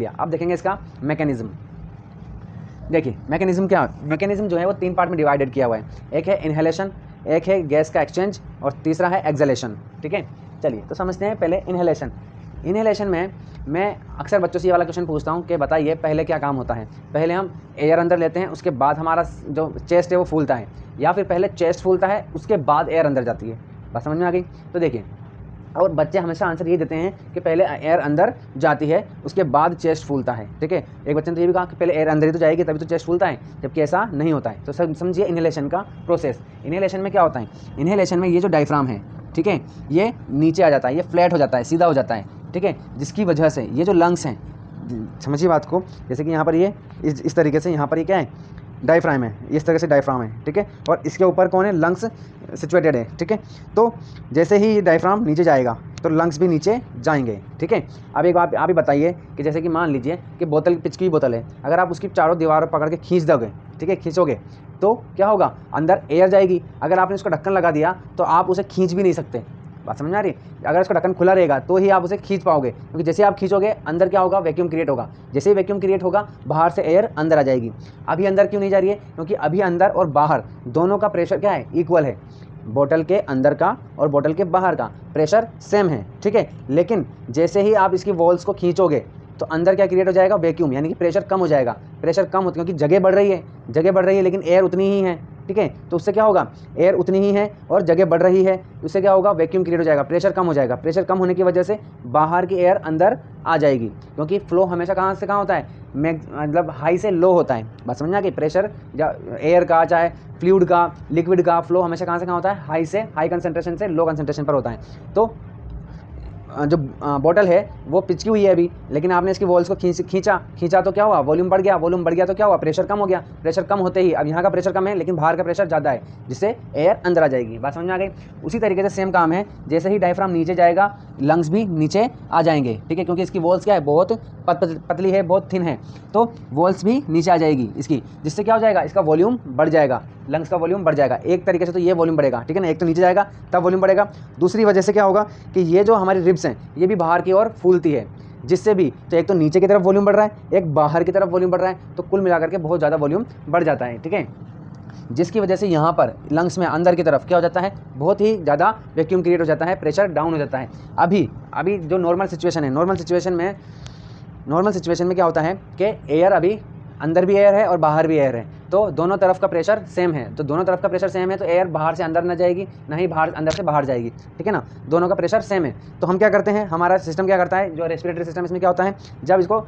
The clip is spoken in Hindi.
लिया। अब देखेंगे इसका मैकेनिज्म। देखिए मैकेनिज्म जो है वो 3 पार्ट में डिवाइडेड किया हुआ है। एक है इनहेलेशन, एक है गैस का एक्सचेंज और तीसरा है एक्सहेलेशन। ठीक है, चलिए तो समझते हैं पहले इनहेलेशन। इनहेलेशन में मैं अक्सर बच्चों से ये वाला क्वेश्चन पूछता हूँ कि बताइए पहले क्या काम होता है। पहले हम एयर अंदर लेते हैं, उसके बाद हमारा जो चेस्ट है वो फूलता है, या फिर पहले चेस्ट फूलता है उसके बाद एयर अंदर जाती है। बात समझ में आ गई? तो देखिए, और बच्चे हमेशा आंसर ये देते हैं कि पहले एयर अंदर जाती है उसके बाद चेस्ट फूलता है। ठीक है, एक बच्चे ने तो ये भी कहा कि पहले एयर अंदर ही तो जाएगी तभी तो चेस्ट फूलता है, जबकि ऐसा नहीं होता है। तो समझिए इनहेलेशन का प्रोसेस। इनहेलेशन में क्या होता है? इनहेलेशन में ये जो डायफ्राम है, ठीक है, ये नीचे आ जाता है, ये फ्लैट हो जाता है, सीधा हो जाता है। ठीक है, जिसकी वजह से ये जो लंग्स हैं, समझिए बात को, जैसे कि यहाँ पर ये इस तरीके से, यहाँ पर ये क्या है, डायफ्राम है, इस तरह से डायफ्राम है। ठीक है, और इसके ऊपर कौन है, लंग्स सिचुएटेड है। ठीक है, तो जैसे ही ये डायफ्राम नीचे जाएगा तो लंग्स भी नीचे जाएंगे। ठीक है, अब एक बात आप ही बताइए कि जैसे कि मान लीजिए कि बोतल, पिच की बोतल है, अगर आप उसकी चारों दीवार पकड़ के खींच दोगे, ठीक है, खींचोगे तो क्या होगा, अंदर एयर जाएगी। अगर आपने उसका ढक्कन लगा दिया तो आप उसे खींच भी नहीं सकते। बात समझ में आ रही है? अगर उसका ढक्कन खुला रहेगा तो ही आप उसे खींच पाओगे, क्योंकि जैसे आप खींचोगे अंदर क्या होगा, वैक्यूम क्रिएट होगा। जैसे ही वैक्यूम क्रिएट होगा बाहर से एयर अंदर आ जाएगी। अभी अंदर क्यों नहीं जा रही है? क्योंकि अभी अंदर और बाहर दोनों का प्रेशर क्या है, इक्वल है। बोतल के अंदर का और बोतल के बाहर का प्रेशर सेम है। ठीक है, लेकिन जैसे ही आप इसकी वॉल्स को खींचोगे तो अंदर क्या क्रिएट हो जाएगा, वैक्यूम, यानी कि प्रेशर कम हो जाएगा। प्रेशर कम होता है क्योंकि जगह बढ़ रही है लेकिन एयर उतनी ही है। ठीक है, तो उससे क्या होगा, एयर उतनी ही है और जगह बढ़ रही है, उससे क्या होगा, वैक्यूम क्रिएट हो जाएगा, प्रेशर कम हो जाएगा। प्रेशर कम होने की वजह से बाहर की एयर अंदर आ जाएगी, क्योंकि फ्लो हमेशा कहाँ से कहाँ होता है, मतलब हाई से लो होता है। बस समझना कि प्रेशर एयर का, चाहे फ्लूइड का, लिक्विड का फ्लो हमेशा कहाँ से कहाँ होता है, हाई से हाई कंसंट्रेशन से लो कंसंट्रेशन पर होता है। तो जो बॉटल है वो पिचकी हुई है अभी, लेकिन आपने इसकी वॉल्स को खींचा तो क्या हुआ, वॉल्यूम बढ़ गया तो क्या हुआ, प्रेशर कम हो गया। प्रेशर कम होते ही अब यहाँ का प्रेशर कम है लेकिन बाहर का प्रेशर ज़्यादा है, जिससे एयर अंदर आ जाएगी। बात समझ में आ गई? उसी तरीके से सेम काम है, जैसे ही डायफ्राम नीचे जाएगा लंग्स भी नीचे आ जाएंगे। ठीक है, क्योंकि इसकी वॉल्स क्या है, बहुत पतली है, बहुत थिन है, तो वॉल्स भी नीचे आ जाएगी इसकी, जिससे क्या हो जाएगा, इसका वॉल्यूम बढ़ जाएगा, लंग्स का वॉल्यूम बढ़ जाएगा। एक तरीके से तो ये वॉल्यूम बढ़ेगा, ठीक है ना, एक तो नीचे जाएगा तब वॉल्यूम बढ़ेगा। दूसरी वजह से क्या होगा कि ये जो हमारी रिब्स हैं ये भी बाहर की ओर फूलती है, जिससे भी तो एक तो नीचे की तरफ वॉल्यूम बढ़ रहा है, एक बाहर की तरफ वॉल्यूम बढ़ रहा है, तो कुल मिलाकर के बहुत ज़्यादा वॉल्यूम बढ़ जाता है। ठीक है, जिसकी वजह से यहाँ पर लंग्स में अंदर की तरफ क्या हो जाता है, बहुत ही ज़्यादा वैक्यूम क्रिएट हो जाता है, प्रेशर डाउन हो जाता है। अभी जो नॉर्मल सिचुएशन है, नॉर्मल सिचुएशन में क्या होता है कि एयर अभी अंदर भी एयर है और बाहर भी एयर है, तो दोनों तरफ का प्रेशर सेम है। तो दोनों तरफ का प्रेशर सेम है तो एयर बाहर से अंदर ना जाएगी, ना ही बाहर अंदर से बाहर जाएगी। ठीक है ना, दोनों का प्रेशर सेम है। तो हम क्या करते हैं, हमारा सिस्टम क्या करता है, जो रेस्पिरेटरी सिस्टम, इसमें क्या होता है, जब इसको